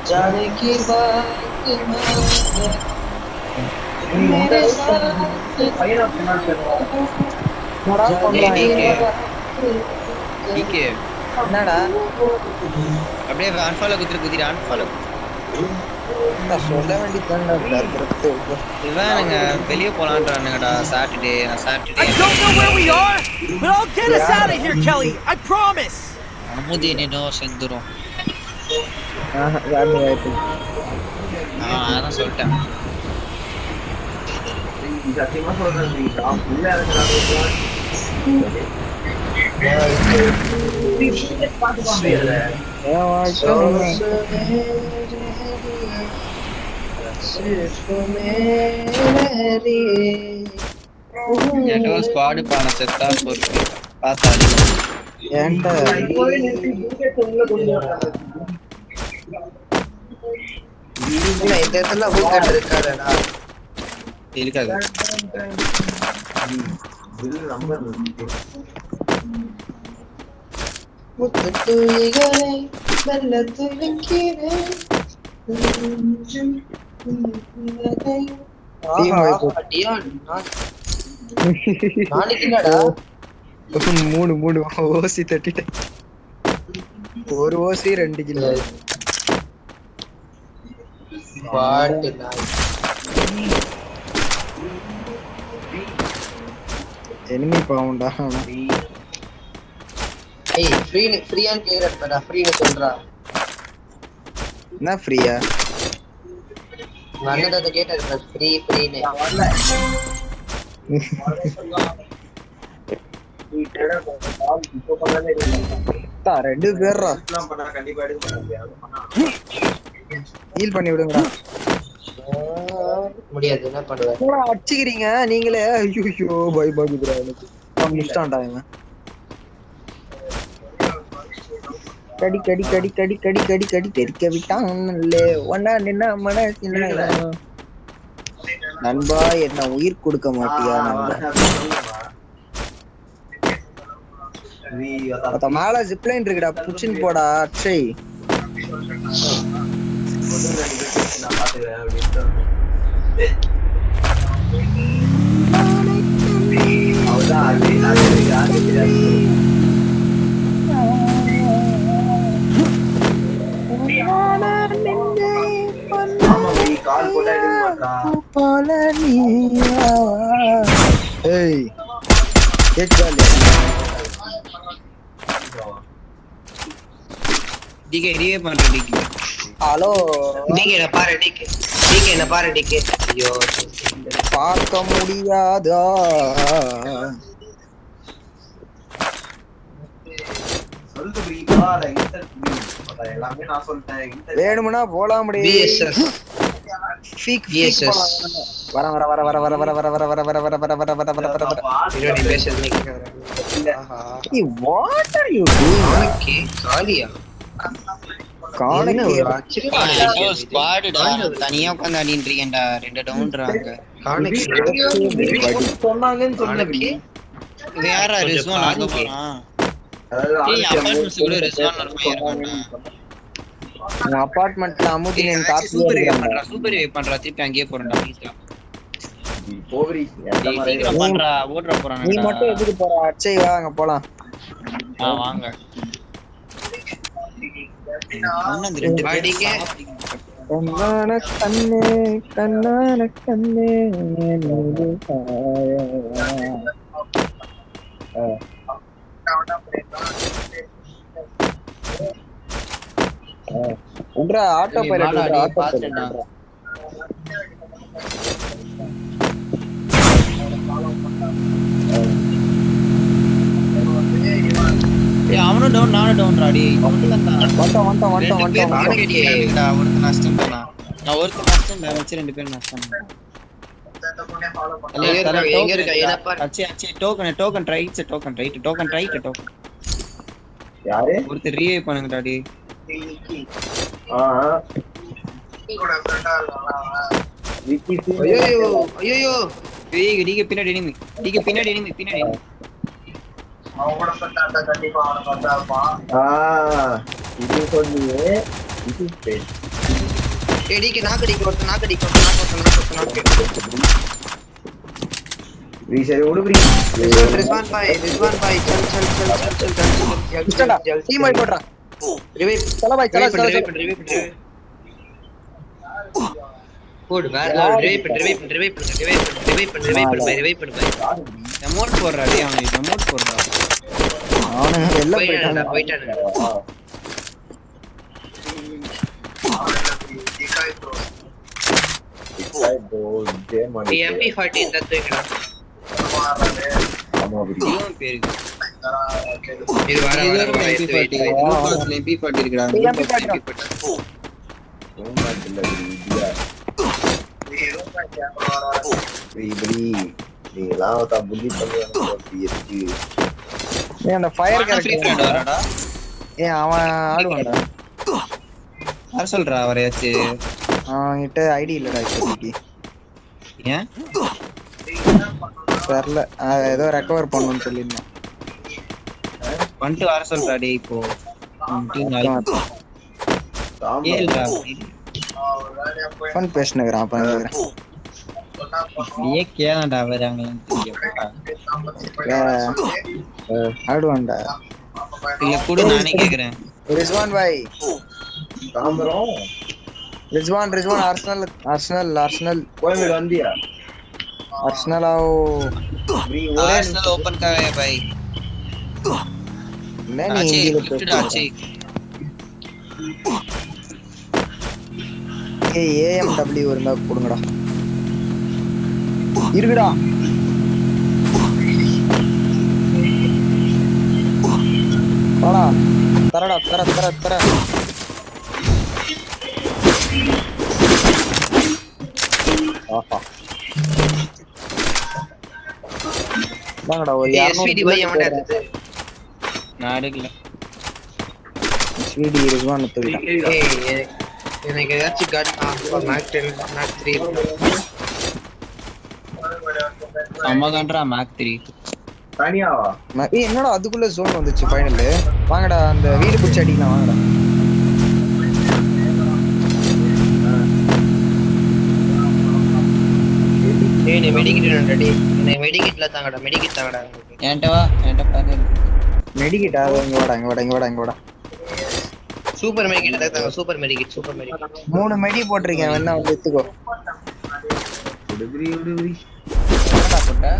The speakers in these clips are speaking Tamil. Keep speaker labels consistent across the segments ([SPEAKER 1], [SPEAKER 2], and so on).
[SPEAKER 1] जाने की बात है मेरे साथ
[SPEAKER 2] என்னடா
[SPEAKER 1] जाने
[SPEAKER 2] பண்றான்
[SPEAKER 1] की
[SPEAKER 2] இவன்?
[SPEAKER 3] டிகே
[SPEAKER 1] बात
[SPEAKER 3] டிகே
[SPEAKER 2] என்னடா
[SPEAKER 3] அப்படியே அன்ஃபாலோ குத்துட்டு குதிரை அன்ஃபாலோ
[SPEAKER 2] சொல்ல வேண்டியதுதான்டா தர்தரத்து.
[SPEAKER 3] இவனுங்க வெளியே போலான்றானுங்கடா சாட்டர்டே நான் Saturday
[SPEAKER 4] I don't know where we are, but I'll get us out of here, Kelly. I promise.
[SPEAKER 3] அமுதி நினோ செந்துரும்
[SPEAKER 2] யாருமே ஆயிட்டு
[SPEAKER 3] அதான் சொல்லிட்டேன்
[SPEAKER 5] சத்தியமா சொல்றேன் நான் ஃபுல்லா இருக்கிறாங்க பாட்டு பாடுறீங்க
[SPEAKER 2] என் வாழ்க்கை
[SPEAKER 1] सिर्फ मेरे लिए
[SPEAKER 3] ஏதோ ஸ்குவாடு பான செத்தா பொறுப்பு பார்த்தா அடிக்கும்
[SPEAKER 2] ஏன்டா
[SPEAKER 5] இப்போவே நிறுத்தி பூக்கெட் உள்ள கொண்டு வராங்க
[SPEAKER 1] இல்ல இந்த இடத்துல ஊக்கட் இருக்காடா
[SPEAKER 3] இருக்காது
[SPEAKER 5] பில் நம்பர்
[SPEAKER 1] முத்து துளிகளை மெல்ல துளிக்கிறேன் நாளைக்கு என்னடா
[SPEAKER 2] மூணு ஓசி தட்டிட்டேன். ஒரு ஓசி 2 கிலோ.
[SPEAKER 1] பாட்டு நாய்
[SPEAKER 2] எனிமி பாவுண்டா.
[SPEAKER 1] ஏய் ஃப்ரீயான்னு கேக்குறடா ஃப்ரீன்னு சொல்றா
[SPEAKER 2] என்ன ஃப்ரீயா?
[SPEAKER 1] நல்லத அத கேட்டா ஃப்ரீன்னு
[SPEAKER 2] ரெண்டு பேர்ரா
[SPEAKER 5] பண்ணா கண்டிப்பா எடுக்க முடியாது
[SPEAKER 2] ஹீல் பண்ணி விடுங்கடா.
[SPEAKER 1] முடியாது என்ன பண்ணுவ
[SPEAKER 2] என்னடா அடிச்சுக்கிறீங்க நீங்களே? ஐயோ பயப்படுறா எனக்கு. முடிச்சிட்டான்டா இவன். கடி கடி கடி கடி கடி கடி கடி தெரிக்க விட்டான்லே ஒன்னா நின்னா மனசினா நண்பா என்ன உயிர் கொடுக்க மாட்டியா நண்பா? அத மேல ஜிப்லைன் இருக்குடா புச்சின் போடா அக்ஷய்.
[SPEAKER 5] நான் பாத்துக்கிறேன் அப்படின்னு அவதான் அது கால் போட்டா எடுக்க மாட்டான்
[SPEAKER 2] ஏய் கேட்காலே
[SPEAKER 3] டிகே ரீவே பண்றேன் டிகே
[SPEAKER 2] ஹலோ
[SPEAKER 1] டிகே என்ன பாரு டிகே ஐயோ
[SPEAKER 2] பார்க்க முடியாதா?
[SPEAKER 5] எல்லாமே நான் சொல்லிட்டேன்
[SPEAKER 2] வேணும்னா போலாம் முடியும்.
[SPEAKER 1] பிஎஸ்எஸ்
[SPEAKER 2] வர வர வர வர வர வர வர வர வர வர வர வர வர வர வர வர வர.
[SPEAKER 1] பின்னாடி பேசுறது
[SPEAKER 2] Hey, what are you doing?
[SPEAKER 1] Okay காலியா
[SPEAKER 2] காணக்கே
[SPEAKER 3] ஸ்குவாடுடா தனியா உட்கார்ந்து ஆடிட்டு இருக்கேன்டா 2 டவுன்றாங்க
[SPEAKER 5] சொன்னாங்கன்னு சொன்னேன்
[SPEAKER 3] வேற ரிஸ்வான் அங்க போறான் ஏய் அபார்ட்மெண்ட்ஸ் கூட ரிஸ்வான் ஒரு பையன் இருக்கான்டா
[SPEAKER 2] அபார்ட்மெண்ட்ல அமுதினின்
[SPEAKER 3] சூப்பர் வே
[SPEAKER 2] காப்பி
[SPEAKER 3] பண்றா சூப்பர் வே பண்றா திருப்பி அங்கேயே போறேன்டா ப்ளீஸ்டா
[SPEAKER 5] போகிறீ
[SPEAKER 3] சீக்கிரம் பண்றா ஓட்ற போறானடா
[SPEAKER 2] நீ மட்டும் எதுக்கு போற? அச்சை வா அங்க போலாம்.
[SPEAKER 3] வாங்க அண்ணன் ரெண்டு
[SPEAKER 1] அடிக்க.
[SPEAKER 2] கண்ணான கண்ணே கண்ணான கண்ணே நீடு உட்ரா ஆட்டோ பைலட் உட்ரா ஆட்டோ
[SPEAKER 3] பாத்துடா
[SPEAKER 2] பைலட்
[SPEAKER 3] ஏய் அவனும் டவுன் நானும் டவுன்டா டேய்
[SPEAKER 2] வந்துட்டோம் வந்துட்டோம் வந்துட்டோம் வந்துட்டோம்
[SPEAKER 3] ஒருத்தன் நஷ்டம் தானா நான் ஒருத்தன் நஷ்டம் வச்சு 2 பேரும் நஷ்டம்
[SPEAKER 1] எங்க இருக்க என்னப்பா
[SPEAKER 3] அச்சே டோக்கன் ரைட் டோக்கன்
[SPEAKER 5] யாரு
[SPEAKER 3] ஒருத்தர் ரீவைவ் பண்ணுங்கடா டேய்
[SPEAKER 5] விக்கி
[SPEAKER 1] ஐயோ
[SPEAKER 3] டேய் டிகே பின்னாடி எனிமி பின்னாடி
[SPEAKER 5] இது சொல்லியே
[SPEAKER 1] டிகே நாக்கு டிகே ஒருத்த
[SPEAKER 5] சரி ஓடு ப்ரீ.
[SPEAKER 1] ரிஸ்வான் பாய் चल
[SPEAKER 2] டீம் ஆயி போடுறா
[SPEAKER 1] ரிவைவ்
[SPEAKER 2] चला भाई चला
[SPEAKER 3] போடு வேற ரிவைவ் பண்ணு எமோட் போடுறா டேய் அவனுக்கு எமோட் போடுறா
[SPEAKER 2] அவனே வெளில போயிட்டான்
[SPEAKER 3] போயிட்டானே MP40 இந்த தூக்கிடா
[SPEAKER 5] ஆமா ப்ரீ.
[SPEAKER 3] இவன் பேரு இது வர MP40 இருக்குடா
[SPEAKER 2] ஏன் அந்த ஃபயர்
[SPEAKER 3] ஃப்ரீ ஃபயர்
[SPEAKER 2] கேரக்டர்
[SPEAKER 3] வரடா
[SPEAKER 2] ஏன் அவன் ஆடுவான்டா
[SPEAKER 3] யார சொல்றா அவரையாச்சு
[SPEAKER 2] அவன்கிட்ட ஐடி இல்லடா இப்போதைக்கு
[SPEAKER 3] ஏன்
[SPEAKER 2] தெரியல ஏதோ ரெக்கவர் பண்ணணும்னு சொல்லிருந்தேன்
[SPEAKER 3] வந்துட்டு வர சொல்றா டேய் இப்போ ஏல்டா
[SPEAKER 2] ஃபன் பேசினுக்கிறான் அப்ப
[SPEAKER 3] நீயே கேளடா வராங்க
[SPEAKER 2] ஆடுவான்டா
[SPEAKER 3] இல்ல கூட நானே கேக்குறேன்
[SPEAKER 2] ரிஸ்வான் பாய்
[SPEAKER 5] தாம்பரம்
[SPEAKER 2] ரிஸ்வான் ஆர்சனல்
[SPEAKER 5] கோயம்பேடு வந்தியா
[SPEAKER 2] आर्सेनल आओ
[SPEAKER 3] आर्सेनल ओपन का है भाई
[SPEAKER 2] मैं नहीं
[SPEAKER 3] लिफ्ट आचे
[SPEAKER 2] ए AMW இருந்தா கொடுங்கடா இருக்குடா வாடா தரடா தர ஆஹா வாங்கடா ஒரு
[SPEAKER 1] SVD பை எவன்டா எடுத்து
[SPEAKER 3] நான் எடுக்கல
[SPEAKER 2] SVD ரிஸ்வான் தூக்கிட்டான்
[SPEAKER 1] ஏய் எனக்கு ஏதாச்சும் காட் மேக் 10 மேக் 3
[SPEAKER 3] அம்மாதான்டா மேக் 3
[SPEAKER 5] தனியாவா
[SPEAKER 2] ஏய் என்னடா அதுக்குள்ள ஜோன் வந்துச்சு ஃபைனல் வாங்கடா அந்த வீடு புடிச்சு அடிக்கலாம் வாங்கடா
[SPEAKER 1] ஏய் நீ மெடிக்கிட் ரெடி நீ மெடிக்கிட்ல தாங்கடா என்கிட்ட பாரு
[SPEAKER 2] மெடிக்கிட்டா இங்க வாடா
[SPEAKER 1] சூப்பர் மெடிக்கிட் தாங்க சூப்பர் மெடிக்கிட்
[SPEAKER 2] 3 மெடி போட்டுருக்கேன் வேணா வந்து எடுத்துக்கோ
[SPEAKER 5] உடுபுரி
[SPEAKER 2] என்னடா போட்ட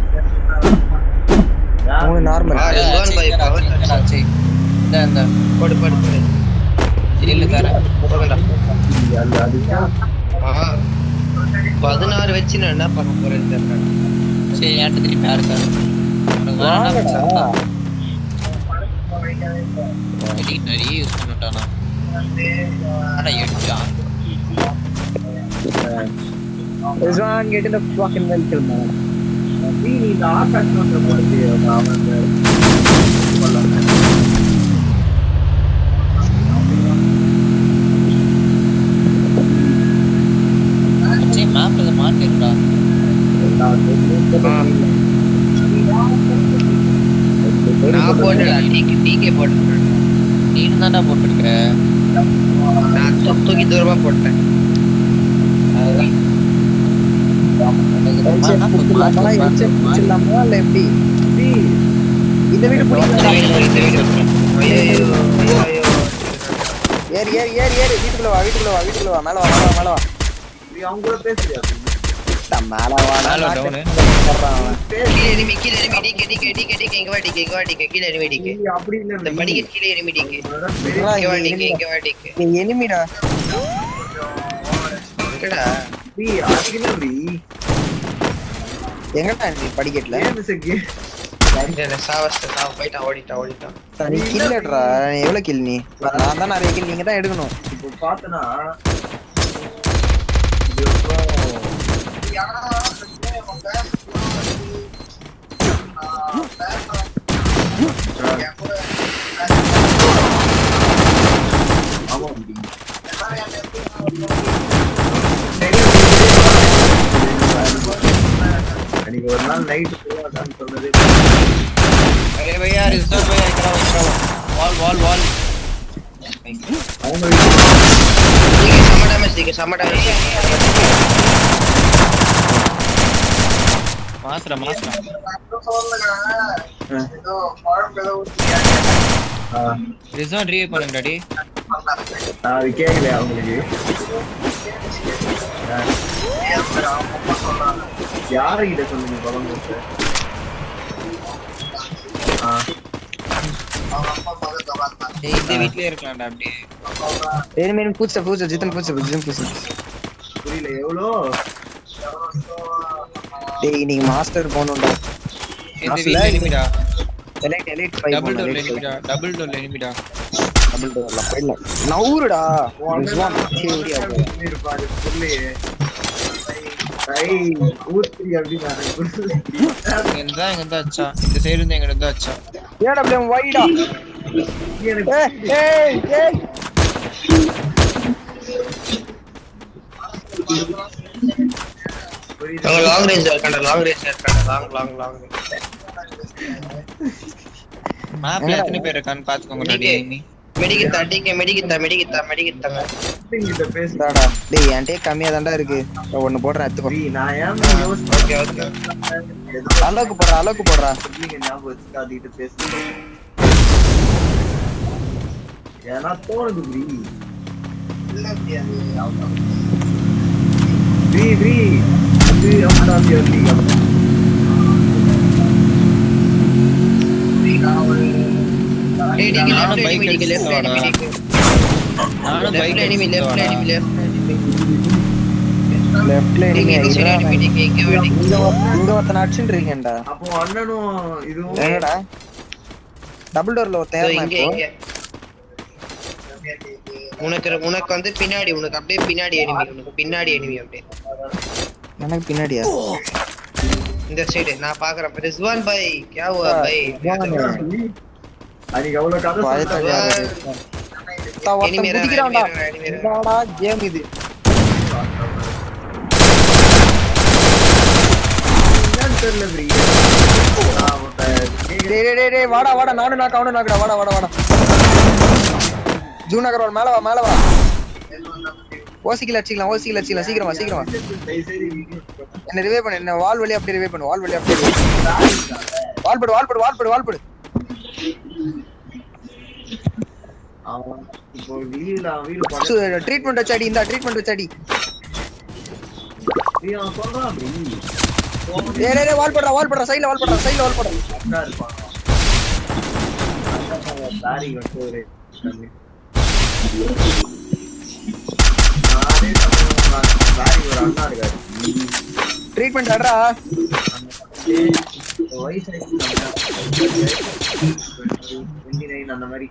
[SPEAKER 2] 3 நார்மல்
[SPEAKER 1] ரிஸ்வான் பாய் பவர்
[SPEAKER 3] ஆச்சு இந்த
[SPEAKER 1] போடு
[SPEAKER 3] இல்ல தர
[SPEAKER 1] போடா
[SPEAKER 5] அல்ல அதுதான்
[SPEAKER 1] 16 வெச்சு நான் என்ன பண்ண போறேன்னு தெரியல
[SPEAKER 3] சரி என்கிட்ட திருப்பி யாருக்கா உனக்கு
[SPEAKER 2] வாங்கடா
[SPEAKER 3] எடிட்டரி யூஸ் பண்ணிட்டானா அட எடுடா
[SPEAKER 2] Rizwan get in the fucking vehicle man
[SPEAKER 5] நீ இந்த ஆகாஷ் வந்து போடுது அவன்
[SPEAKER 3] சரி மேப்ல மார்க்கெட்டா
[SPEAKER 1] நான் போடல டிகே போட்டேன்
[SPEAKER 3] நீ தான்டா போட்டுருக்க
[SPEAKER 1] நான் தூக்கி தூரமா போட்டேன்
[SPEAKER 3] அதுதான்
[SPEAKER 2] இல்ல எப்படி இந்த வீடு
[SPEAKER 1] ஐயோ
[SPEAKER 2] ஏறு வீட்டுக்குள்ள வா மேல வா
[SPEAKER 5] நீ அவங்க கூட பேசுறியா
[SPEAKER 2] மேல வா
[SPEAKER 1] கீழே எனிமி டிகே இங்க வா டிகே கீழே எனிமி டிகே
[SPEAKER 5] அப்படி இல்ல
[SPEAKER 1] இந்த படிக்கட் கீழே எனிமி டிகே இங்க வா டிகே
[SPEAKER 2] எனிமிடா
[SPEAKER 1] எங்கடா
[SPEAKER 5] நீ அதுக்குல நீ
[SPEAKER 2] எங்கடா நீ படிக்கட்ல
[SPEAKER 5] ஏன் செக்கி
[SPEAKER 1] சாவ போயிட்டான் ஓடிட்டான்
[SPEAKER 2] நீ கில்லடா எவ்வளவு கில் நீ நான் தான் நிறைய கில் நீங்க தான் எடுக்கணும்
[SPEAKER 5] இப்போ பார்த்தனா அன்னைக்கு ஒரு நாள் நைட் போவாதான் சொன்னது
[SPEAKER 3] अरे भैया रिजर्व भैया इकरा वाल
[SPEAKER 5] அவங்க
[SPEAKER 1] சம டேமேஜ்
[SPEAKER 3] மாஸ்டர் ரிசார்ட் ரிவைவ் பண்ணுங்க டாடி.
[SPEAKER 5] அது கேக்கலையா அவங்களுக்கு? யாருகிட்ட சொல்லுங்க குழம்பு?
[SPEAKER 3] இந்த வீட்லயே இருக்கலாம்டா அப்படியே.
[SPEAKER 2] எனிமி பூச்ச ஜிதன் பூச்ச
[SPEAKER 5] புரியல எவ்வளோ?
[SPEAKER 2] டேய் நீ மாஸ்டர் போணும்டா.
[SPEAKER 3] இந்த வீட்ல எனிமிடா.
[SPEAKER 2] எலைட்
[SPEAKER 3] டபுள் டோர்ல எனிமிடா. டபுள் டோர்ல
[SPEAKER 2] போயிடலாம். நவுருடா. ரிஸ்வான் சேவடி ஆகு.
[SPEAKER 5] இருப்பாரு புள்ளையே. ஊத்ரி அப்படினா
[SPEAKER 3] எங்க அச்சா. இந்த சைடு இருந்து எங்க இருந்து அச்சா.
[SPEAKER 2] ஏடபிள்யூஎம் வைடா. ஏய்
[SPEAKER 1] லாங் ரேஞ்ச் இருக்கடா லாங்
[SPEAKER 3] மேப்ல எத்தனை பேர் இருக்கான்னு பாத்துக்கோங்க டாடி.
[SPEAKER 1] மெடிக்கிட்டாங்க
[SPEAKER 5] கிட்ட பேசுடா.
[SPEAKER 2] தாடா டேய் என்கிட்ட கம்மியா தான்டா இருக்கு. ஒன்னு போடுறேன் எடுத்துக்கோ.
[SPEAKER 5] நான் ஏன்
[SPEAKER 1] ஓகே
[SPEAKER 2] அளவுக்கு போடுறா.
[SPEAKER 5] நீங்க ஞாபகம் வச்சுக்காதீட்டு பேசுங்க. ஏன்னா தோணுது ப்ரீ இது அம்டாம் யோலி
[SPEAKER 3] நானும் பைக் எடுத்துட்டு வாடா. நானும் பைக்
[SPEAKER 1] எனிமி லெஃப்ட்ல
[SPEAKER 2] லெஃப்ட்ல எனிமி
[SPEAKER 1] இங்க
[SPEAKER 2] இங்க ஒருத்தன் அடிச்சிட்டு இருக்கேன்டா.
[SPEAKER 5] அப்போ அண்ணனும் இதுவும்
[SPEAKER 2] என்னடா டபுள் டோர்ல ஒருத்தன்
[SPEAKER 1] இங்க உனக்கு வந்து பின்னாடி உனக்கு அப்படியே பின்னாடி எனிமி அப்படியே
[SPEAKER 2] எனக்கு பின்னாடியா?
[SPEAKER 1] இந்த சைடு நான் பாக்குறேன். ரிஸ்வான் பாய் क्या हुआ भाई?
[SPEAKER 5] அன்னைக்கு அவ்வளவு கதை சொன்னாங்க.
[SPEAKER 2] ஒருத்தன் குதிக்கிறான்டா. என்னடா கேம் இது?
[SPEAKER 5] தெரியல ப்ரீ.
[SPEAKER 2] டேய் வாடா நானு நான் கவுண்ட் நாக்குடா. வாடா ஜூன் நகர் மேல வா. ஓசிக்கில அடிச்சிக்கலாம் சீக்கிரம் வா. என்ன ரிவைவ் பண்ணு. என்ன வால் வழியா அப்படியே ரிவைவ் பண்ணு. வால் போடு.
[SPEAKER 5] இப்போ வீடு
[SPEAKER 2] ட்ரீட்மெண்ட் வச்சு அடி. இந்த ட்ரீட்மெண்ட் வச்சு அடி.
[SPEAKER 5] சொல்றான் ப்ரீ.
[SPEAKER 2] டேய் வால் போடுறா. சைடுல வால் போடுறா.
[SPEAKER 5] அண்ணா இருப்பான். சாரி வந்து ஒரு அண்ணா இருக்காரு.
[SPEAKER 2] ட்ரீட்மெண்ட் ஆடுறா.
[SPEAKER 5] அந்த மாதிரி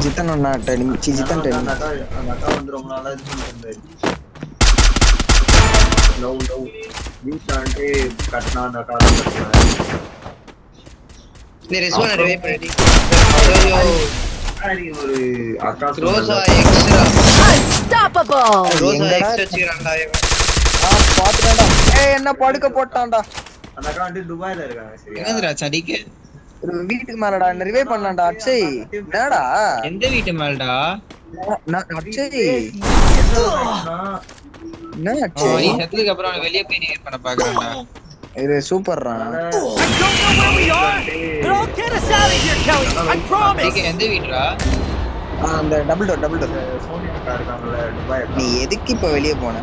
[SPEAKER 2] ஜித்தன்
[SPEAKER 5] அந்த அக்கா வந்து ரொம்ப நாளா இது பண்ணிட்டு லவ் வீட்டாண்டே கட்டினா அந்த அக்கா
[SPEAKER 1] ரிஸ்வான் ரிவைவ் பண்ணி
[SPEAKER 5] ஒரு அக்கா
[SPEAKER 1] ரோசா எக்ஸ்ட்ரா
[SPEAKER 2] பாத்துட்டான்டா. என்ன படுக்க போட்டான்டா.
[SPEAKER 5] அந்த அக்கா வந்து துபாயில இருக்காங்க. சரியா
[SPEAKER 3] எங்கடா சடிக்கு?
[SPEAKER 2] வீட்டுக்கு மேலடா. என்ன ரிவைவ் பண்ணலாம்டா. அச்சை என்னடா?
[SPEAKER 3] எந்த வீட்டு மேலடா?
[SPEAKER 2] அச்சை என்ன
[SPEAKER 3] நீ
[SPEAKER 2] அச்சை?
[SPEAKER 3] செத்ததுக்கு அப்புறம் அவனை வெளியே போய் ரிவைவ் பண்ண பாக்குறான்டா.
[SPEAKER 2] இது சூப்பர்ரா.
[SPEAKER 4] I don't know where we are, but I'll get us out of here, Kelly. I promise.
[SPEAKER 3] எந்த வீடுடா?
[SPEAKER 2] அந்த டபுள் டோர்
[SPEAKER 5] சோனி அக்கா இருக்காங்கல்ல துபாய்.
[SPEAKER 2] நீ எதுக்கு இப்ப வெளிய போன?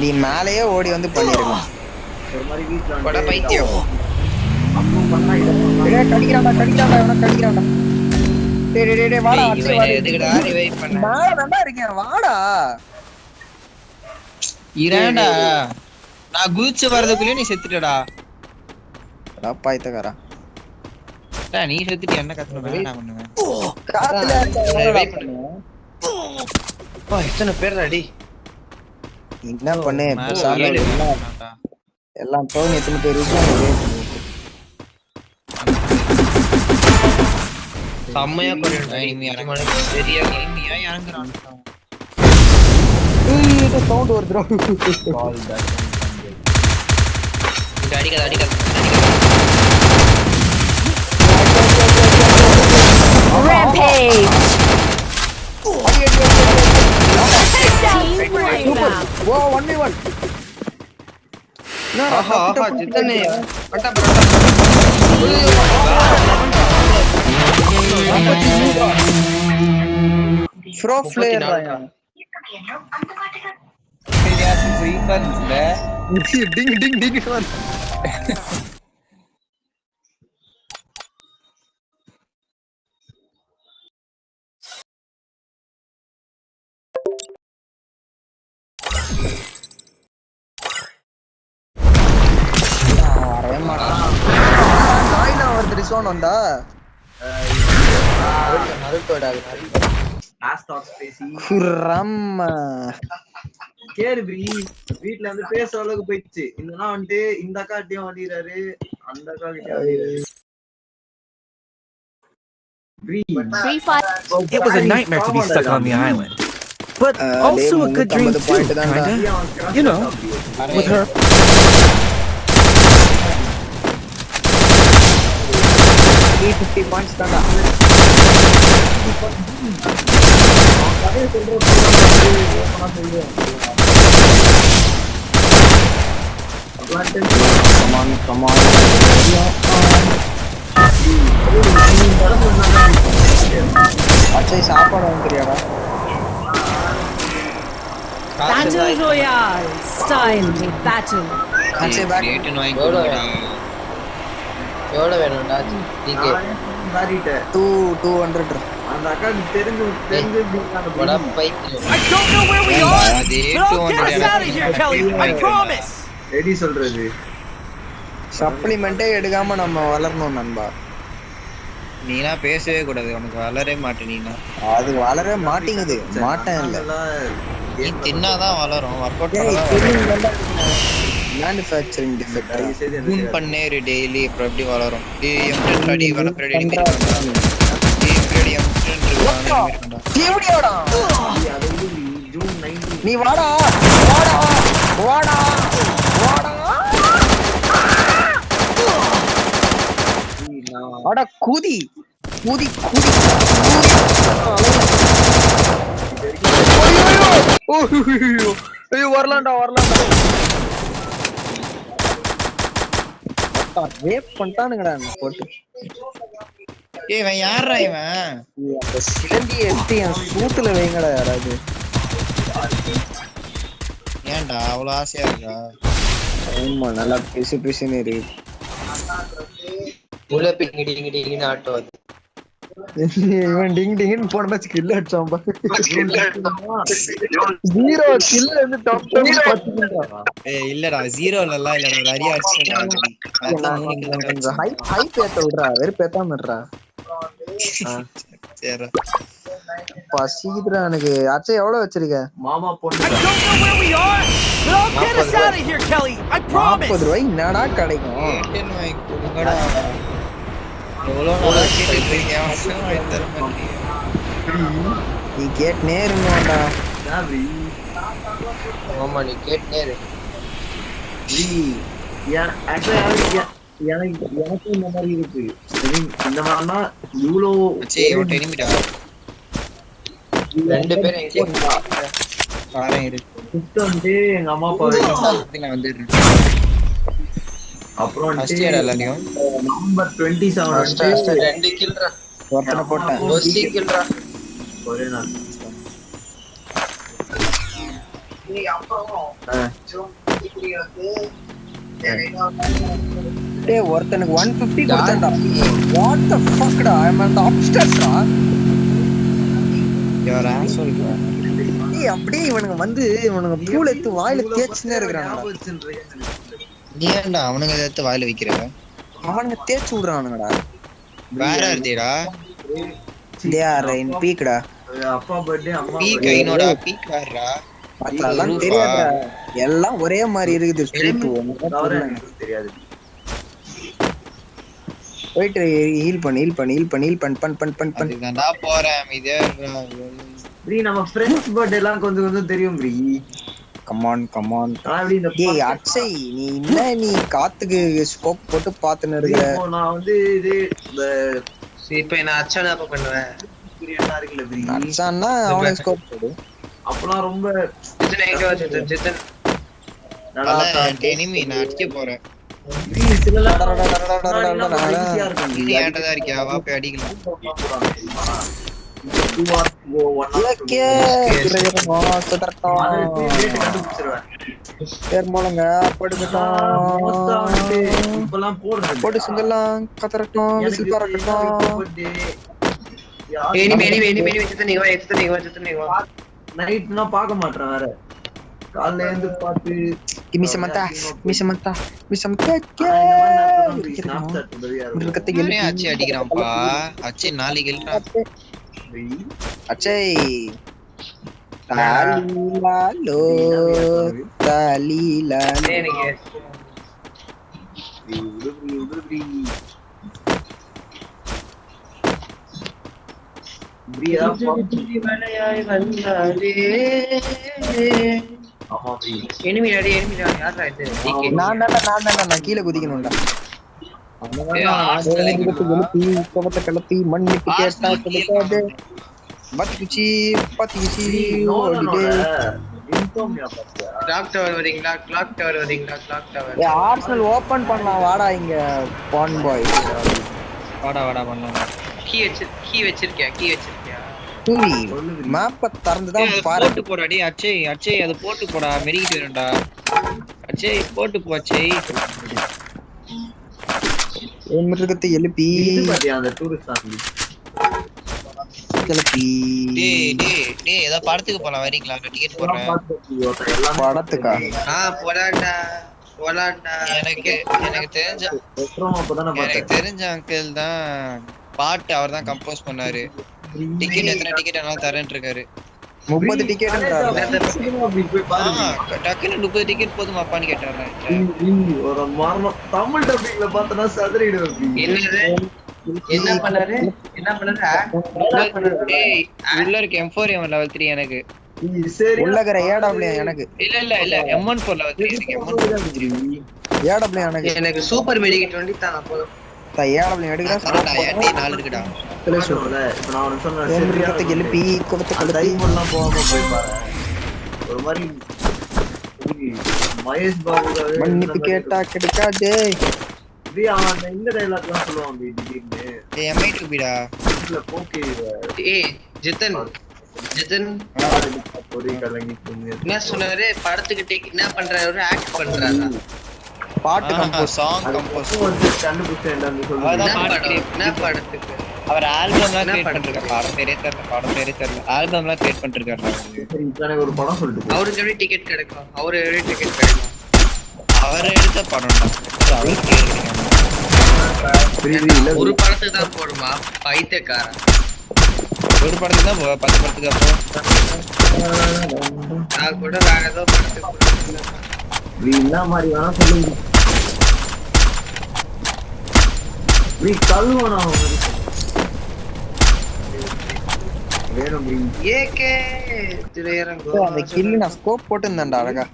[SPEAKER 2] நீ மேலயே ஓடி வந்து பண்ணிருக்கலாம்.
[SPEAKER 5] ஒரு மாதிரி வீட்ல
[SPEAKER 1] பட பைத்தியம்.
[SPEAKER 2] கடிக்கிறான்டா. இவனை கடிக்கிறான்டா. டேய் வாடா.
[SPEAKER 1] எதுக்குடா ரிவைவ் பண்ண?
[SPEAKER 2] மேல தான்டா இருக்கேன். வாடா.
[SPEAKER 3] இரேண்டா. நான் குதிச்சு வரதுக்குள்ளே நீ செத்துட்டடா.
[SPEAKER 2] பாய்த்தகாரா.
[SPEAKER 3] டேய் நீ செத்துட்டு என்ன கத்துன நான் பண்ணுவேன்.
[SPEAKER 2] காத்துல
[SPEAKER 1] ரிவைவ் பண்ணு. அப்பா எத்தனை பேர் அடி.
[SPEAKER 2] என்ன பண்ணு?
[SPEAKER 3] மேல
[SPEAKER 2] எல்லாம் டவுன் எத்தனை பேர் இருக்கு?
[SPEAKER 1] செம்மையா கொரியன்டா
[SPEAKER 3] இனிமே
[SPEAKER 1] சரியா
[SPEAKER 3] இனிமையா இறங்குறான்.
[SPEAKER 2] ஏய் சவுண்ட் வருதுடா.
[SPEAKER 1] அடிக்காத
[SPEAKER 6] Rampage!
[SPEAKER 2] ஓ 1v1.
[SPEAKER 1] ஆஹா ஜித்தனே
[SPEAKER 2] ப்ரோ பிளேயர் டிங் டிங் டிங் ரிசோன் வந்தா
[SPEAKER 1] நருட்டோடா
[SPEAKER 5] லாஸ்ட் டாக் பேசி
[SPEAKER 2] குரம்மா
[SPEAKER 5] கேரு ப்ரீ வீட்ல வந்து பேசுற அளவுக்கு போயிடுச்சு. இல்லனா வந்து இந்த அக்காட்டியும் வண்டிறாரு அந்த அக்கா கிட்ட வண்டிறாரு.
[SPEAKER 4] It was a nightmare to be stuck on the island, but also a good dream too, kinda. You know, with her.
[SPEAKER 2] $50 தான்டா. Come on. அச்சை சாப்பாடு வாங்குறியாடா?
[SPEAKER 6] Battle Royale! Style battle!
[SPEAKER 2] அச்சை பேக்
[SPEAKER 3] ரேட்னு வாங்கி கொடுங்கடா.
[SPEAKER 1] எவ்வளவு வேணும்டா டிகே?
[SPEAKER 2] 200.
[SPEAKER 5] அந்த அக்காக்கு தெரிஞ்சு
[SPEAKER 1] வடா bike
[SPEAKER 4] I don't know where we are,
[SPEAKER 3] அதே
[SPEAKER 4] but I'll get us out of here, Kelly. I promise.
[SPEAKER 5] Ready சொல்றது.
[SPEAKER 2] சப்ளிமெண்டே எடுக்காம நம்ம வளரணும் நண்பா.
[SPEAKER 3] நீனா பேசவே கூடாது, உனக்கு வளரவே மாட்டே. நீனா
[SPEAKER 2] அது வளர மாட்டேங்குது. மாட்டேன் இல்ல.
[SPEAKER 3] நீ தின்னாதான் வளரும். ஒர்க் அவுட் பண்ணாதான்
[SPEAKER 2] மேனுஃபேக்சரிங் டிஃபெக்ட்.
[SPEAKER 3] கூன் பண்ணேரு டெய்லி, அப்புறம் எப்படி வளரும்? M10 அடி வளர்க்குற டெய்லி
[SPEAKER 5] ஜூன் 19
[SPEAKER 2] நீ வாடா. அட கூதி ஐயோ வரலாம்டா ரேப் பண்ணிட்டானுங்கடா போட்டு.
[SPEAKER 3] ஏய் இவன் யாரா இவன்?
[SPEAKER 2] அந்த சிலந்தி எடுத்து என் சூட்டுல வைங்கடா யாராவது.
[SPEAKER 3] ஏன்டா அவ்வளவு ஆசையா இருக்கா?
[SPEAKER 2] ஆமா நல்லா பிசுன்னு இருக்கு.
[SPEAKER 1] உள்ள பிங்கிடிங்கிடின்னு ஆட்டோ அது.
[SPEAKER 2] இவன் டிங் டிங்னு போன மேட்ச் கில் அடிச்சான் பா. 0 கில் வந்து டாப் 10 பாத்துக்கிட்டா.
[SPEAKER 3] ஏய் இல்லடா 0ல எல்லாம் இல்லடா, நிறைய அடிச்சேன்டா. அதான் 3 கில் அடிச்சேன்.
[SPEAKER 2] ஹை பேத்த விடுறா, வெறும் பேத்தாம இருடா.
[SPEAKER 3] சரி
[SPEAKER 2] பசிக்குதுடா எனக்கு. அச்சா எவ்வளவு வச்சிருக்க?
[SPEAKER 5] மாமா
[SPEAKER 4] I
[SPEAKER 5] பொண்ணு
[SPEAKER 4] don't know where we are, but I'll get us out of here, Kelly. I promise.
[SPEAKER 2] 40 ரூபாய் என்னடா கிடைக்கும்?
[SPEAKER 3] ரேட்னு வாங்கி கொடுங்கடா. எவ்வளவு நாளா கேட்டுட்டு இருக்கேன், அவன் வாங்கி தர மாட்டேங்கிறான்.
[SPEAKER 2] நீ கேட்னே இருந்தோம்டா.
[SPEAKER 5] சாவி
[SPEAKER 1] ஆமா நீ கேட்டே இரு.
[SPEAKER 5] எனக்கு இந்த மாதிரி இருக்கு. இந்த மாதிரினா இவ்வளோ
[SPEAKER 3] சரி ஒரு டெனிமிடா
[SPEAKER 1] ரெண்டு பேரும் எங்க
[SPEAKER 3] காரம் இருக்கு.
[SPEAKER 5] வந்து எங்க அம்மா அப்பா
[SPEAKER 3] நான் வந்துடுறேன்.
[SPEAKER 5] அப்புறம்
[SPEAKER 3] ஃபர்ஸ்ட் இயர் எல்லாரையும்
[SPEAKER 5] நவம்பர் 27 வந்து
[SPEAKER 1] ரெண்டு கில்றா
[SPEAKER 2] ஒருத்தனை போட்டேன்.
[SPEAKER 1] ஒசி கில்றா
[SPEAKER 5] ஒரே நாள்
[SPEAKER 2] டேய் ஒருத்தனுக்கு 150 கொடுத்தேன்டா. What the fuck டா? I am on the upstairs டா.
[SPEAKER 3] யுவர் ஆன்சர்
[SPEAKER 2] டேய் அப்படியே இவனுங்க பூல எடுத்து வாயில தேய்ச்சினே இருக்கறானுடா.
[SPEAKER 3] நீ ஏன்டா அவனுங்க எடுத்து வாயில வைக்கிற?
[SPEAKER 2] அவனுங்க தேய்ச்சு விடுறானுங்கடா.
[SPEAKER 3] வேற இருடா.
[SPEAKER 2] they are in peak டா.
[SPEAKER 5] அப்பா பர்த்டே அம்மா
[SPEAKER 3] பீக் ஐனோடா, பீக் வேறடா.
[SPEAKER 2] அதெல்லாம் தெரியாதுடா. எல்லாம் ஒரே மாதிரி இருக்குது. ஸ்ட்ரீட்
[SPEAKER 5] தெரியாது.
[SPEAKER 2] போயிட்டு ஹீல் பண்ணு
[SPEAKER 3] அதுதான்டா போறேன் இதே
[SPEAKER 5] ப்ரீ நம்ம ஃப்ரெண்ட்ஸ் பர்த்டே எல்லாம் கொஞ்சம் கொஞ்சம் தெரியும் ப்ரீ.
[SPEAKER 2] கமான்
[SPEAKER 5] ஆனா இப்படி இந்த
[SPEAKER 2] டேய் அக்ஷய் நீ என்ன நீ காத்துக்கு ஸ்கோப் போட்டு பாத்துன்னு இருக்கிற
[SPEAKER 5] இப்போ நான் வந்து இது இந்த
[SPEAKER 1] இப்ப நான் அச்சானா அப்ப பண்ணுவேன்.
[SPEAKER 5] பிரியனா இருக்குல்ல ப்ரீ,
[SPEAKER 2] அச்சான்னா அவனுக்கு ஸ்கோப் போடு
[SPEAKER 5] அப்பலாம் ரொம்ப
[SPEAKER 1] ஜித்தன் எங்க வா ஜித்தன்
[SPEAKER 5] நல்லா
[SPEAKER 3] எனிமி நான் அடிக்க போறேன்.
[SPEAKER 5] ப்ரீ சிலலாம் ஈஸியா இருக்கும்
[SPEAKER 3] நீ ஏன்டா இருக்கியா வா போய் அடிக்கலாம்.
[SPEAKER 2] போட்டு சிங்கெல்லாம் கத்தரட்டும் விசில் பறக்கட்டும்.
[SPEAKER 1] எனிமி ஜித்தன் நீங்க வா.
[SPEAKER 5] நைட்னா பார்க்க மாட்டேன் வேற, காலைல இருந்து பார்த்து
[SPEAKER 3] அச்சி அடிக்கிறான்ப்பா. அச்சி 4 கில்றான்.
[SPEAKER 2] அச்சய் தாலிலாலோ தாலிலாலோ
[SPEAKER 1] நீங்க எனிமி யாரா இது?
[SPEAKER 2] நான் கீழே குதிக்கணும்டா. கலப்பி மண்ணுக்கு கேட்டா கிடைக்காது. பாத்தி குச்சி ஓடிட்டே.
[SPEAKER 1] கிளாக் டவர் வரீங்களா?
[SPEAKER 2] ஆர்சனல் ஓபன் பண்ணலாம் வாடா இங்க பான் பாய்.
[SPEAKER 3] வாடா பண்ணலாம்.
[SPEAKER 1] கீ வச்சிருக்கியா?
[SPEAKER 2] தூவி மேப்ப திறந்துதான் பாரு.
[SPEAKER 3] போட்டு போடா டேய் அச்சய் அது போட்டு போடா. மெரிக்கிட்டு வரேன்டா அச்சய், போட்டு போ அச்சய்.
[SPEAKER 2] மிருகத்தை எழுப்பி
[SPEAKER 5] அந்த டூரிஸ்ட் ஆம்பி
[SPEAKER 2] கிளப்பி.
[SPEAKER 3] டேய் ஏதோ படத்துக்கு போலாம் வரீங்களா? டிக்கெட் போடுறேன்.
[SPEAKER 2] படத்துக்கா?
[SPEAKER 1] போலாண்டா.
[SPEAKER 3] எனக்கு தெரிஞ்ச அங்கிள் தான் பாட்டு அவர் தான் கம்போஸ் பண்ணாரு. டிக்கெட் எத்தனை டிக்கெட் ஆனாலும் தரேன்னு இருக்காரு.
[SPEAKER 2] 30 டிக்கெட்
[SPEAKER 3] டக்குன்னு 30 டிக்கெட் போதுமாப்பான்னு கேட்டாரு.
[SPEAKER 5] ஒரு மரணம் தமிழ் டப்பிங்ல பார்த்தனா சதுரிடுவேன்.
[SPEAKER 1] என்ன பண்ணாரு?
[SPEAKER 3] டேய் உள்ள இருக்க M4A1 level 3 எனக்கு.
[SPEAKER 5] சரி
[SPEAKER 2] உள்ளகர ஏடபிள்யூ எனக்கு.
[SPEAKER 3] இல்ல M14 level 3 எனக்கு. M14
[SPEAKER 2] ஏடபிள்யூ
[SPEAKER 1] எனக்கு சூப்பர் மெடிக்கெட் வண்டி தாங்க போதும்.
[SPEAKER 2] ஏடபிள்யூ எடுக்கறா.
[SPEAKER 3] சரடா ஏடி 4 இருக்குடா.
[SPEAKER 5] சொல்றல இப்ப நான் உனக்கு சொன்னேன்
[SPEAKER 2] மிருகத்தை எழுப்பி குவத்தை கலப்பி
[SPEAKER 5] டைம்லாம் போகாம போய் பாரு. ஒரு மாதிரி மகேஷ் பாபு
[SPEAKER 2] மன்னிப்பு கேட்டா கிடைக்காது.
[SPEAKER 5] அவன் இந்த டைலாக்லாம் சொல்லுவான் திடீர்னு.
[SPEAKER 3] ஏய் M8 பிடா.
[SPEAKER 5] இல்ல போக்கே
[SPEAKER 1] ஏய் ஜித்தன்
[SPEAKER 5] ஒரே கலங்கி
[SPEAKER 1] என்ன சொன்னாரு? படத்துக்கு என்ன பண்றாரு? ஆக்ட் பண்றாரா?
[SPEAKER 2] பாட்டு கம்போஸ்
[SPEAKER 3] சாங் கம்போஸ்
[SPEAKER 5] வந்து கண்டுபிடிச்சேன்டான்னு சொல்லு.
[SPEAKER 1] என்ன படத்துக்கு?
[SPEAKER 3] அவர் ஆல்பம்லாம் கிரியேட் பண்ணிருக்காரு. படம் பேரே தெரியல. ஆல்பம்லாம் கிரியேட் பண்ணிருக்காரு.
[SPEAKER 5] சரி எனக்கு ஒரு படம் சொல்லிட்டு
[SPEAKER 1] அவருக்கு எப்படி டிக்கெட் கிடைக்கும்?
[SPEAKER 3] அவர் எடுத்த படம் தான் அவருக்கு
[SPEAKER 1] ஒரு படத்துக்கு தான் போடுமா பைத்தியக்காரன்?
[SPEAKER 3] ஒரு படத்துக்கு தான் 10 படத்துக்கு அப்புறம்
[SPEAKER 1] நான் கூட வேற ஏதோ படத்துக்கு
[SPEAKER 5] என்ன மாதிரி வேணா சொல்லுங்க. கழுவனா வேணும்
[SPEAKER 1] ஏகே திரையரங்கு.
[SPEAKER 2] அந்த கில் நான் ஸ்கோப் போட்டு இருந்தேன்டா அழகா.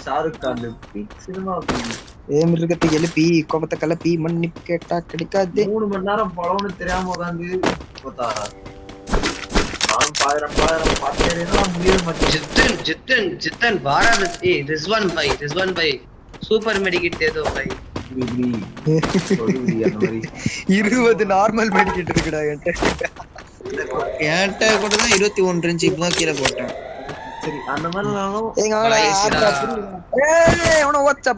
[SPEAKER 5] ஷாருக் கான் சினிமா
[SPEAKER 2] மிருகத்தை எழுப்பி கோபத்தை கலப்பி மன்னிப்பு கேட்டா கிடைக்காது.
[SPEAKER 5] 3 மணி நேரம் படம்னு தெரியாம உட்காந்து
[SPEAKER 1] ஜித்தன் வாராது. ரிஸ்வான் பை சூப்பர் மெடிக்கெட் ஏதோ பை
[SPEAKER 2] 20 நார்மல் மெடிக்கெட் இருக்குடா
[SPEAKER 3] என்கிட்ட கூட தான் 21 இருந்துச்சு. இப்போ கீழே போட்டேன்.
[SPEAKER 5] சரி அந்த மாதிரி நானும்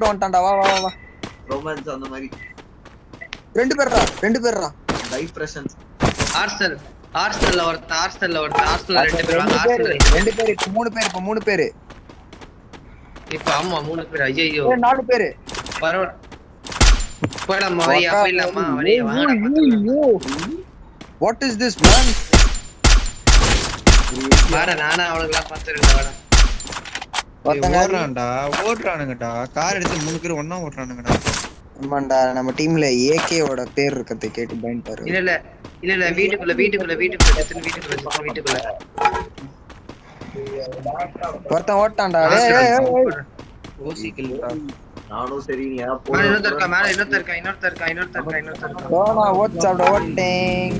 [SPEAKER 2] வந்துட்டான்டா. வா வா வா
[SPEAKER 5] ரொமான்ஸ் அந்த மாதிரி
[SPEAKER 2] ரெண்டு பேர்ரா
[SPEAKER 5] டைப்ரெஷன்.
[SPEAKER 1] ஆர்சனல்ல ஒருத்தன் ரெண்டு பேர்
[SPEAKER 2] இப்ப 3 பேர்
[SPEAKER 1] இப்ப ஆமா 3 பேர். ஐயோ
[SPEAKER 2] 4 பேர்
[SPEAKER 1] பரவாயில்ல. போயிடலாமா? போயிடலாமா?
[SPEAKER 2] What is this man?
[SPEAKER 1] வாடா நானா அவளுக்குலாம் பார்த்துருக்கேன்.
[SPEAKER 3] ஓடுறானுங்கடா. கார் எடுத்து 3 பேர் ஒண்ணா ஓடுறானுங்கடா.
[SPEAKER 2] ஆமாண்டா நம்ம டீம்ல ஏகேவோட பேர் இருக்கதை கேட்டு பயன்ட்டாரு.
[SPEAKER 1] இல்ல வீட்டுக்குள்ள செத்துன்னு வீட்டுக்குள்ள
[SPEAKER 2] ஒருத்தன் ஓட்டான்டா.
[SPEAKER 3] ஓசி கில்டா.
[SPEAKER 5] நானும் சரி நீ ஏன்
[SPEAKER 1] மேல
[SPEAKER 5] போன
[SPEAKER 1] இன்னொருத்தர் இருக்கா.
[SPEAKER 2] டோனா ஓட் சாப்பிட ஓட்டேன்.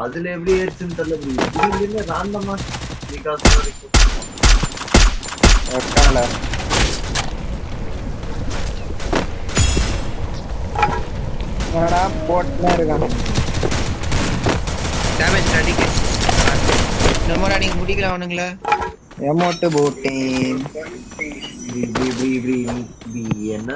[SPEAKER 5] அதுல எப்படி ஏறிச்சுன்னு தெரியல திடீர்னு ராண்டமா நிக்காஸ் வரைக்கும்
[SPEAKER 2] ஒட்டான்ல. என்னடா போட்னே இருக்கான்.
[SPEAKER 1] டேமேஜ் அடிக்க நம்ம அடிக்க முடிக்கல அவனுங்களே.
[SPEAKER 2] எமோட் போட்டேன்.
[SPEAKER 5] என்ன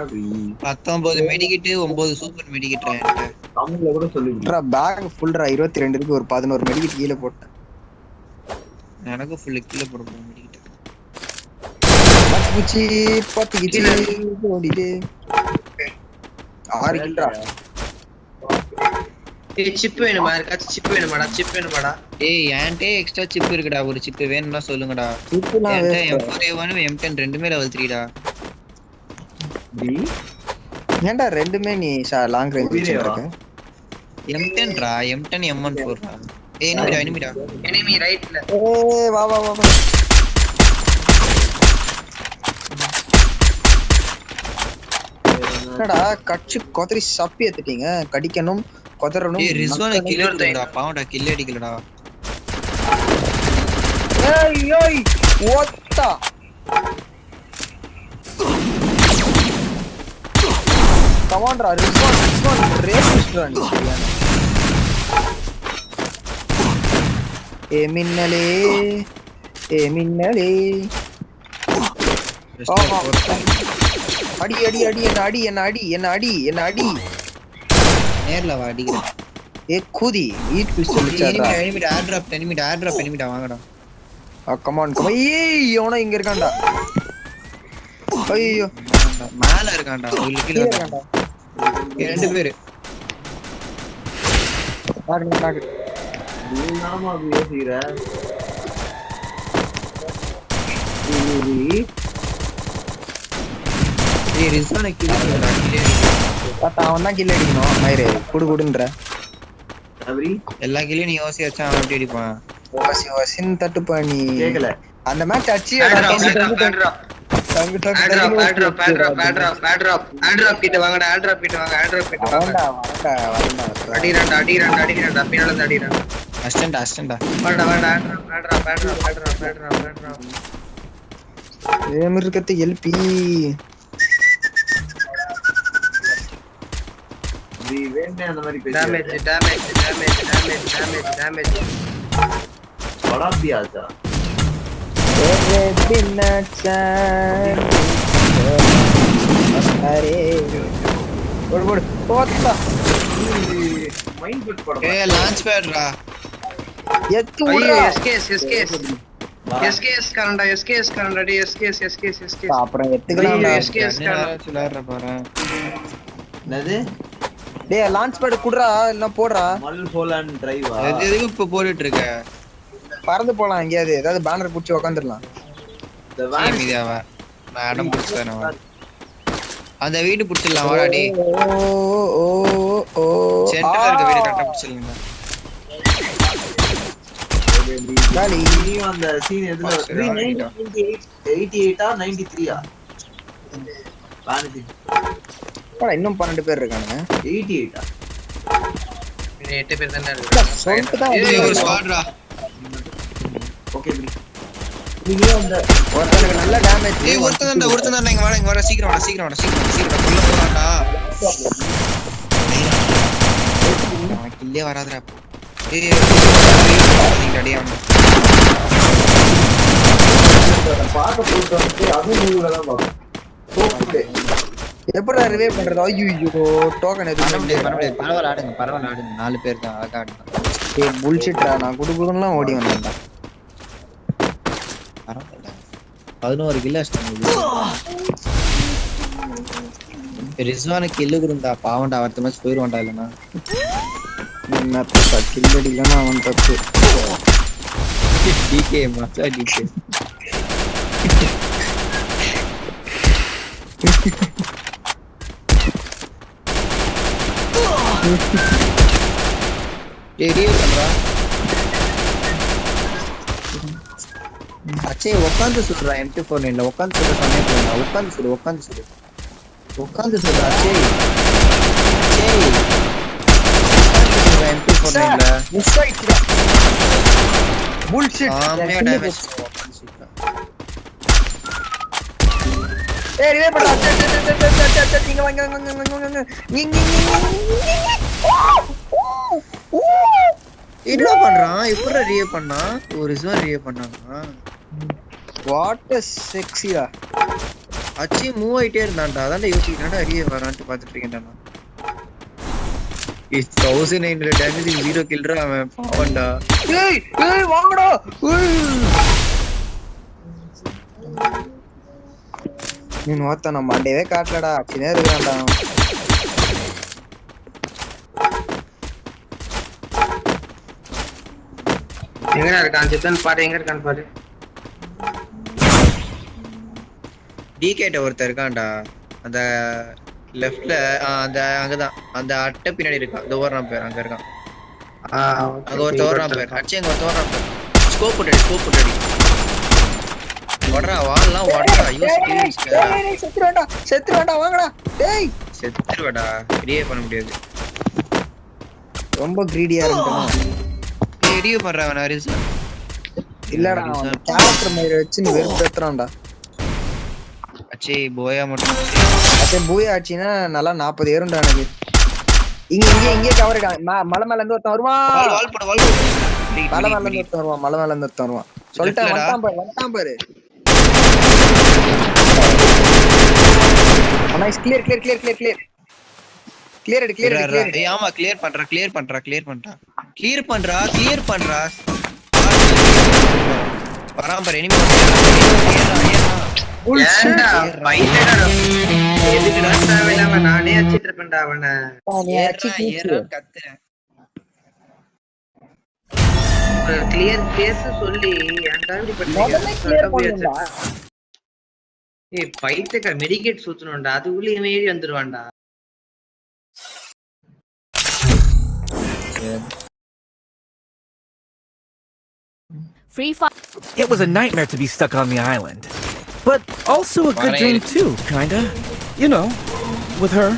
[SPEAKER 3] 19 மெடிக்கிட் 9 சூப்பர் மெடிக்கிட் என்கிட்ட.
[SPEAKER 5] தமிழ்ல கூட சொல்லிவிட்டா
[SPEAKER 2] பேக் ஃபுல்ரா 22 இருக்கு. ஒரு 11 மெடிக்கிட் கீழே போட்டேன்.
[SPEAKER 3] எனக்கு ஃபுல் கீழ போட போறேன் மெடிக்கிட்.
[SPEAKER 2] பத்துக்குச்சி ஓடிடு. 6 கில்ரா.
[SPEAKER 1] ஏய் சிப் வேணுமா? யாருக்காச்சும் சிப் வேணுமாடா?
[SPEAKER 3] ஏய் என்கிட்ட எக்ஸ்ட்ரா சிப் இருக்குடா. ஒரு சிப் வேணும்னா சொல்லுங்கடா.
[SPEAKER 2] இப்பலாம்
[SPEAKER 3] என்கிட்ட M4A1 M10 ரெண்டுமே லெவல் 3 டா.
[SPEAKER 2] ஏன்டா ரெண்டுமே நீ லாங் ரேஞ்ச் வச்சிருக்க?
[SPEAKER 3] M10 டா. M10 M14 டா. ஏய் எனிமிடா.
[SPEAKER 1] எனிமி ரைட்ல.
[SPEAKER 2] ஏய் வா. என்னடா கட்சி கொதறி சப்பி ஏத்துட்டீங்க. கடிக்கணும் கொதறணும்.
[SPEAKER 3] ஏய் ரிஸ்வான கில் எடுடா. பாவம்டா கில் அடிக்கலடா.
[SPEAKER 2] ஏய் ஓட்டா. கமான்டா ரிஸ்வான் ரேசிஸ்ட் ரன். ஏ மின்னலே. அடி என்ன அடி.
[SPEAKER 3] நேர்ல வா அடிக்கிறேன்.
[SPEAKER 2] ஏ கூதி ஈட் பிஸ்டல் வச்சாடா.
[SPEAKER 3] எனிமிடா ஏர் டிராப் வாங்கடா.
[SPEAKER 2] கமான் ஏய் இவனா இங்க இருக்கான்டா. ஐயோ
[SPEAKER 3] மேல இருக்கான்டா. கீழ இருக்கான்டா. ரெண்டு பேரு.
[SPEAKER 2] நாக்கு
[SPEAKER 5] நீ நாம அது யோசிக்கிற
[SPEAKER 3] ஏய் ரிஸ்வான கில் எடுடா.
[SPEAKER 2] பார்த்தா அவன் தான் கில் அடிக்கணும். மயிரே குடுன்ற
[SPEAKER 3] எல்லா கில்லையும் நீ யோசி வச்சா அவன் எப்படி அடிப்பான்?
[SPEAKER 2] ஓசின் தட்டு பண்ணி
[SPEAKER 5] கேக்கல.
[SPEAKER 2] அந்த மேட்ச் அச்சி
[SPEAKER 1] கிட்ட வாங்கடா. அடிறான்டா பின்னால இருந்து அடிறான்.
[SPEAKER 3] அஸ்டன்டா.
[SPEAKER 1] வாடா
[SPEAKER 2] ஏமிருக்கத்து எல்பி
[SPEAKER 5] நீ வேணே அந்த மாதிரி பேசி
[SPEAKER 1] டேமேஜ்
[SPEAKER 5] बड़ा भी आजा
[SPEAKER 2] अरे बोल पोता
[SPEAKER 5] माइंड फिट पड़
[SPEAKER 3] ஏய் லான்ச் பேட்ரா.
[SPEAKER 2] எத்து
[SPEAKER 1] ஐயோ
[SPEAKER 2] உடா
[SPEAKER 1] SKS கரண்டா டி SKS
[SPEAKER 2] அப்புறம் எத்துக்கலாம்டா.
[SPEAKER 1] SKS
[SPEAKER 3] விளையாடுற பாறேன்.
[SPEAKER 5] என்னது
[SPEAKER 2] டேய் லான்ச் பேட் குடுறா இல்ல போடுறா.
[SPEAKER 5] மல் ஹோலண்ட் டிரைவா
[SPEAKER 3] எதுக்கு இப்ப போட்டுட்டு இருக்க?
[SPEAKER 2] பறந்து போலாம் எங்கயாவது. ஏதாவது பேனர் புடிச்சு உட்கார்ந்துடலாம்.
[SPEAKER 5] the van
[SPEAKER 3] மீதியாவா நான் அடம் பிடிச்சேன். அந்த வீடு புடிச்சிடலாம் வாடா டேய். சென்டர்ல இருக்க வீடு கரெக்ட்டா புடிச்சிடலாம்.
[SPEAKER 2] காலி
[SPEAKER 5] நீ அந்த சீன் எதுல 88 ஆ 93 ஆ பானிதி
[SPEAKER 2] போடா. இன்னும் 12 பேர் இருக்கானுங்க.
[SPEAKER 5] 88 ஆ
[SPEAKER 1] 8 பேர் தான இருக்கு.
[SPEAKER 2] சொல்லிட்டு தான்
[SPEAKER 3] ஏய் ஒரு ஸ்குவாட்ரா.
[SPEAKER 5] ஓகே ப்ரீ நீ அந்த
[SPEAKER 2] ஒருத்தனுக்கு நல்ல டேமேஜ்.
[SPEAKER 3] ஏய் ஒருத்தன் இங்க வாடா சீக்கிரம் வாடா கொல்ல போறான்டா. அவன் கில்லே வராதடா. ஏய் அடியா
[SPEAKER 5] பாக்க போட்டு வந்து அது மூவில தான் பாப்போம் சோப்பு
[SPEAKER 2] எப்படா ரிவைவ் பண்றது? ஐயோ டோக்கன் எதுவும்
[SPEAKER 3] பண்ண முடியாது. பரவாயில்ல ஆடுங்க 4 பேர் தான் அழகா ஆடுங்க.
[SPEAKER 2] ஏய் புல்ஷிட்ரா. நான் குடுகுடுலாம் ஓடி வந்தேன்டா.
[SPEAKER 3] 11 கில் அடிச்சிட்டீங்க. ரிஸ்வான கில்லு குடுண்டா. பாவம்டா அவர்த்த மேட்ச் போயிடுவான்டா. இல்லனா
[SPEAKER 2] என்ன தப்பா கில் அடிக்கலன்னா அவன் தப்பு.
[SPEAKER 3] டிகே மச்சா டிகே
[SPEAKER 2] டேய் ரீவ் பண்றா அச்சே உட்காந்து சுடுறா M249 ல உட்காந்து சுடுற சமயத்துல உட்காந்து சுடுறா அச்சே M249 ல மிஸ் ஆயிடுச்சுடா bullshit
[SPEAKER 3] ஆமையா டேமேஜ்
[SPEAKER 2] ஏய் ரிவே பண்றா நீங்க வாங்க
[SPEAKER 3] என்ன பண்றான் இப்பற ரியே பண்ணா ஒரு ஜோன் ரியே பண்ணானா
[SPEAKER 2] வாட் இஸ் செக்ஸியா
[SPEAKER 3] அச்சி மூவ் ஆயிட்டே இருந்தான்டா அதான் யோசிக்கிறான்டா ரியே வரான்ட்டு பாத்துட்டு இருக்கேன்டா நான் 1900 டேமேஜ் 0 கில்றா அவன் பாவண்டா
[SPEAKER 2] ஏய் வாங்கடா நீ நோத்த நம்ம மண்டேவே காட்டலடா அச்சினே இருக்கான்டா
[SPEAKER 1] எங்கடா இருக்கான் சித்தன் பாரு எங்க இருக்கான்னு பாரு
[SPEAKER 3] டிகேட்ட ஒருத்தர் இருக்கான்டா அந்த லெஃப்ட்ல அந்த அங்கதான் அந்த அட்டை பின்னாடி இருக்கான் இந்த ஓவரான் பேர் அங்க இருக்கான் அங்க ஒரு தோறான் பேர் அச்சே அங்க ஒரு தோறான் பேர் ஸ்கோப் போட்டு ஓடுறா வால்லாம் ஓடுறா
[SPEAKER 2] செத்துருவாண்டா வாங்கடா டேய்
[SPEAKER 3] செத்துருவாடா ரியே பண்ண முடியாது
[SPEAKER 2] ரொம்ப கிரீடியா இருக்கான்
[SPEAKER 3] ரியே பண்றவன் அரிசா
[SPEAKER 2] இல்லடா கேரக்டர் மாதிரி வச்சு நீ வெறுப்பேத்துறான்டா
[SPEAKER 3] அச்சே போயா மட்டும்
[SPEAKER 2] அப்ப பூயா ஆச்சுன்னா நல்லா 40 ஏறும்டா எனக்கு இங்க கவர்டா மலை மேல இருந்து ஒருத்தன் வருவான்
[SPEAKER 3] வால் போடு
[SPEAKER 2] மலை மேல இருந்து ஒருத்தன் வருவான் சொல்லிட்டேன் வந்துட்டான் பாரு நைஸ் கிளியர்
[SPEAKER 3] ஏய் ஆமா கிளியர் பண்றா பராம்பர எனிமி
[SPEAKER 1] ஏன்டா பையனடா எதுக்குடா தேவையில்லாம நானே அடிச்சிட்டு இருப்பேன்டா அவனை
[SPEAKER 3] கத்துறேன்
[SPEAKER 1] கிளியர் கேஸ் சொல்லி ஏன்டா இப்படி பண்ணீங்க ஏய் பைத்தியக்க மெடிக்கேட் சுத்தணும்டா அதுக்குள்ள இவன் ஏறி வந்துருவான்டா
[SPEAKER 6] Free fire.
[SPEAKER 4] It was a nightmare to be stuck on the island. But also a good dream too, kinda. You know, with her.